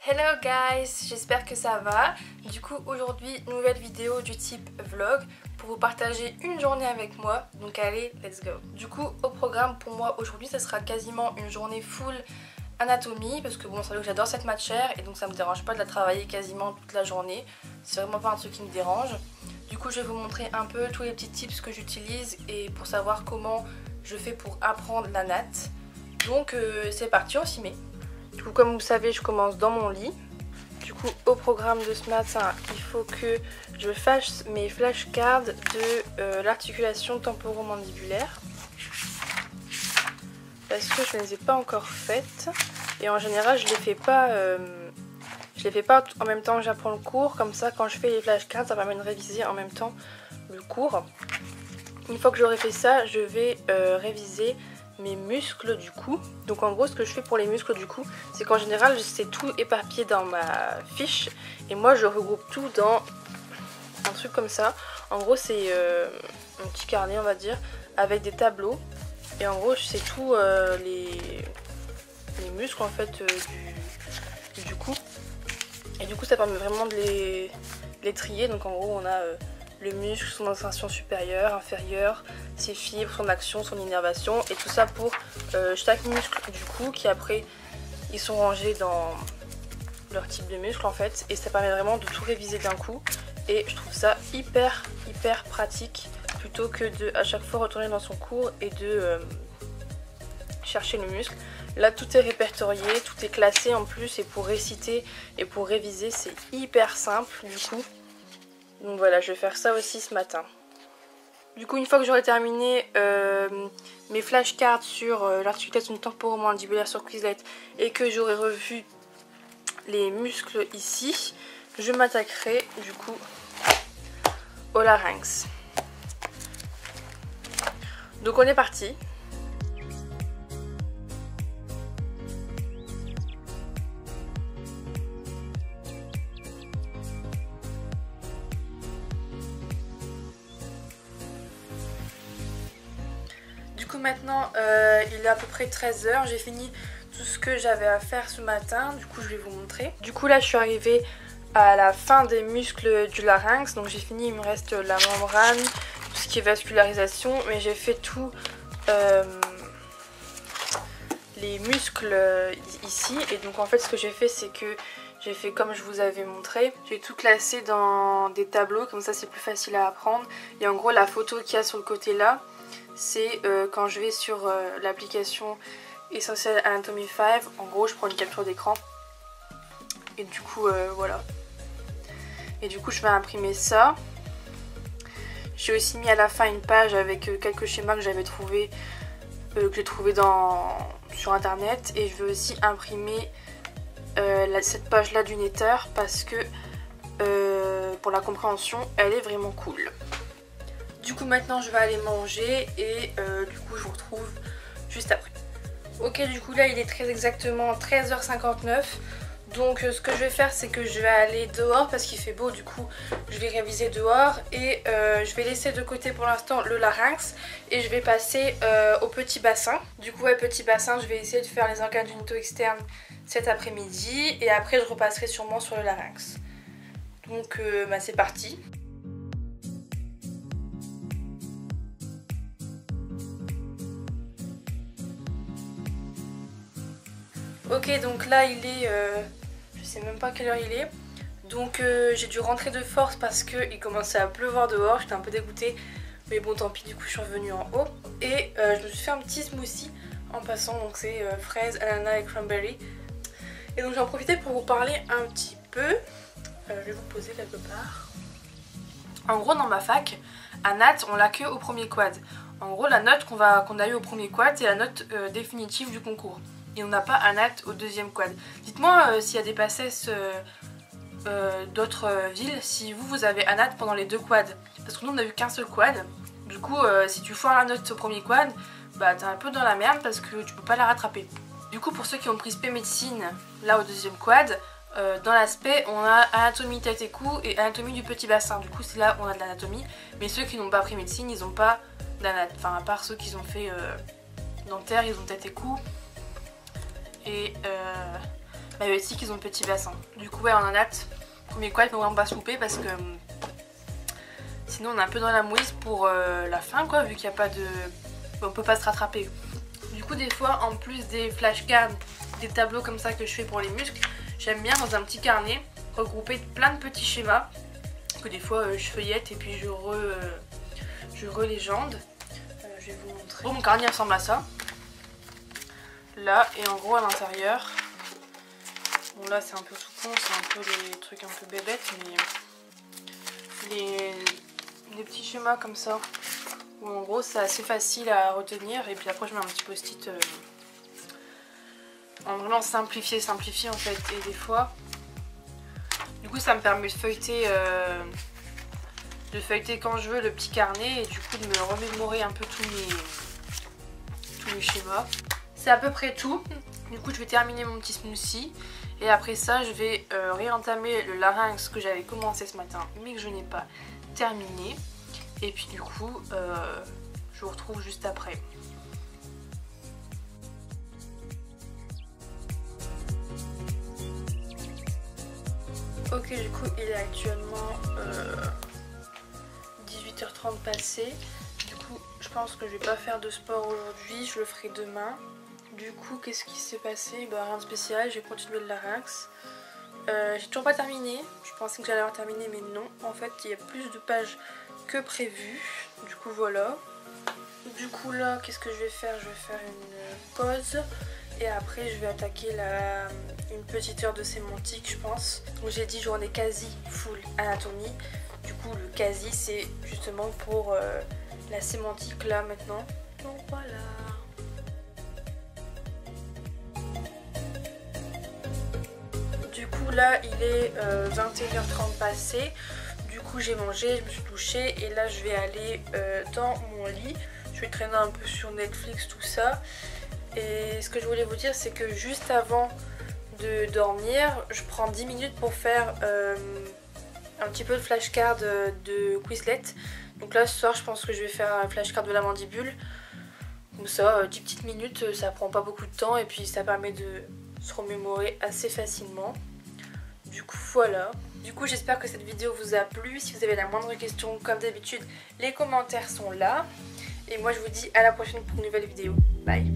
Hello guys, j'espère que ça va. Du coup aujourd'hui nouvelle vidéo du type vlog pour vous partager une journée avec moi. Donc allez, let's go. Du coup au programme pour moi aujourd'hui ça sera quasiment une journée full anatomie. Parce que bon, c'est vrai que j'adore cette matière et donc ça me dérange pas de la travailler quasiment toute la journée. C'est vraiment pas un truc qui me dérange. Du coup je vais vous montrer un peu tous les petits tips que j'utilise et pour savoir comment je fais pour apprendre la natte. Donc c'est parti, on s'y met. Du coup comme vous savez je commence dans mon lit. Du coup au programme de ce matin il faut que je fasse mes flashcards de l'articulation temporomandibulaire. Parce que je ne les ai pas encore faites. Et en général je les fais pas en même temps que j'apprends le cours. Comme ça quand je fais les flashcards ça permet de réviser en même temps le cours. Une fois que j'aurai fait ça je vais réviser mes muscles du cou. Donc en gros ce que je fais pour les muscles du cou c'est qu'en général c'est tout éparpillé dans ma fiche et moi je regroupe tout dans un truc comme ça. En gros c'est un petit carnet on va dire avec des tableaux et en gros c'est tout les muscles en fait du cou et du coup ça permet vraiment de les trier. Donc en gros on a le muscle, son extension supérieure, inférieure, ses fibres, son action, son innervation et tout ça pour chaque muscle du cou qui après ils sont rangés dans leur type de muscle en fait et ça permet vraiment de tout réviser d'un coup et je trouve ça hyper pratique plutôt que de à chaque fois retourner dans son cours et de chercher le muscle. Là tout est répertorié, tout est classé en plus et pour réciter et pour réviser c'est hyper simple du coup. Donc voilà, je vais faire ça aussi ce matin. Du coup, une fois que j'aurai terminé mes flashcards sur l'articulation temporomandibulaire sur Quizlet et que j'aurai revu les muscles ici, je m'attaquerai du coup au larynx. Donc on est parti. Du coup maintenant il est à peu près 13 h, j'ai fini tout ce que j'avais à faire ce matin, du coup je vais vous montrer. Du coup là je suis arrivée à la fin des muscles du larynx, donc j'ai fini, il me reste la membrane, tout ce qui est vascularisation, mais j'ai fait tout les muscles ici et donc en fait ce que j'ai fait c'est que j'ai fait comme je vous avais montré, j'ai tout classé dans des tableaux, comme ça c'est plus facile à apprendre et en gros la photo qu'il y a sur le côté là c'est quand je vais sur l'application Essential Anatomy 5, en gros je prends une capture d'écran et du coup voilà. Et du coup je vais imprimer ça. J'ai aussi mis à la fin une page avec quelques schémas que j'avais trouvé que j'ai trouvé sur internet et je vais aussi imprimer cette page là du Netter parce que pour la compréhension elle est vraiment cool. Du coup maintenant je vais aller manger et du coup je vous retrouve juste après. Ok, du coup là il est très exactement 13h59. Donc ce que je vais faire c'est que je vais aller dehors parce qu'il fait beau, du coup je vais réviser dehors et je vais laisser de côté pour l'instant le larynx et je vais passer au petit bassin. Du coup ouais, petit bassin, je vais essayer de faire les organes génitaux externes cet après-midi et après je repasserai sûrement sur le larynx. Donc bah, c'est parti. Ok, donc là il est, je sais même pas quelle heure il est, donc j'ai dû rentrer de force parce qu'il commençait à pleuvoir dehors, j'étais un peu dégoûtée, mais bon tant pis, du coup je suis revenue en haut et je me suis fait un petit smoothie en passant, donc c'est fraises, ananas et cranberry. Et donc j'en profitais pour vous parler un petit peu, je vais vous poser quelque part. En gros dans ma fac, à Nat on l'a que au premier quad. En gros la note qu'on a eu au premier quad c'est la note définitive du concours. Et on n'a pas un acte au deuxième quad. Dites-moi s'il y a des passesses d'autres villes, si vous avez un acte pendant les deux quads. Parce que nous on n'a eu qu'un seul quad. Du coup si tu foires la note au premier quad, bah t'es un peu dans la merde parce que tu peux pas la rattraper. Du coup pour ceux qui ont pris spé médecine là au deuxième quad, dans l'aspect on a anatomie tête et cou et anatomie du petit bassin. Du coup c'est là où on a de l'anatomie. Mais ceux qui n'ont pas pris médecine ils n'ont pas d'anatomie. Enfin à part ceux qui ont fait dentaire, ils ont tête et cou. Et Mais aussi qu'ils ont petit bassin. Du coup ouais, on en a hâte. Premier quoi, il faut vraiment pas se louper parce que sinon on est un peu dans la mouise pour la fin quoi, vu qu'il n'y a pas de... On peut pas se rattraper. Du coup des fois en plus des flashcards, des tableaux comme ça que je fais pour les muscles, j'aime bien dans un petit carnet regrouper plein de petits schémas que des fois je feuillette et puis je relégende. Je vais vous montrer. Bon, mon carnet ressemble à ça. Là et en gros à l'intérieur. Bon là c'est un peu tout con, c'est un peu des trucs un peu bébêtes, mais des petits schémas comme ça. Où en gros c'est assez facile à retenir et puis après je mets un petit post-it en vraiment simplifié en fait. Et des fois du coup ça me permet de feuilleter quand je veux le petit carnet et du coup de me remémorer un peu tous mes schémas. C'est à peu près tout. Du coup je vais terminer mon petit smoothie et après ça je vais réentamer le larynx que j'avais commencé ce matin mais que je n'ai pas terminé. Et puis du coup, je vous retrouve juste après. Ok, du coup, il est actuellement 18h30 passé. Du coup, je pense que je vais pas faire de sport aujourd'hui, je le ferai demain. Du coup, qu'est-ce qui s'est passé? Bah, rien de spécial, j'ai continué le larynx. J'ai toujours pas terminé, je pensais que j'allais avoir terminé mais non. En fait, il y a plus de pages que prévu, du coup voilà. Du coup là qu'est-ce que je vais faire? Je vais faire une pause et après je vais attaquer une petite heure de sémantique je pense. Donc j'ai dit journée quasi full anatomie. Du coup le quasi c'est justement pour la sémantique là maintenant. Donc voilà. Du coup là il est 21h30 passé. Du coup j'ai mangé, je me suis douchée et là je vais aller dans mon lit. Je vais traîner un peu sur Netflix, tout ça. Et ce que je voulais vous dire c'est que juste avant de dormir, je prends 10 minutes pour faire un petit peu de flashcard de Quizlet. Donc là ce soir je pense que je vais faire un flashcard de la mandibule. Comme ça, 10 petites minutes, ça prend pas beaucoup de temps et puis ça permet de se remémorer assez facilement. Du coup voilà. Du coup j'espère que cette vidéo vous a plu. Si vous avez la moindre question, comme d'habitude, les commentaires sont là. Et moi je vous dis à la prochaine pour une nouvelle vidéo. Bye.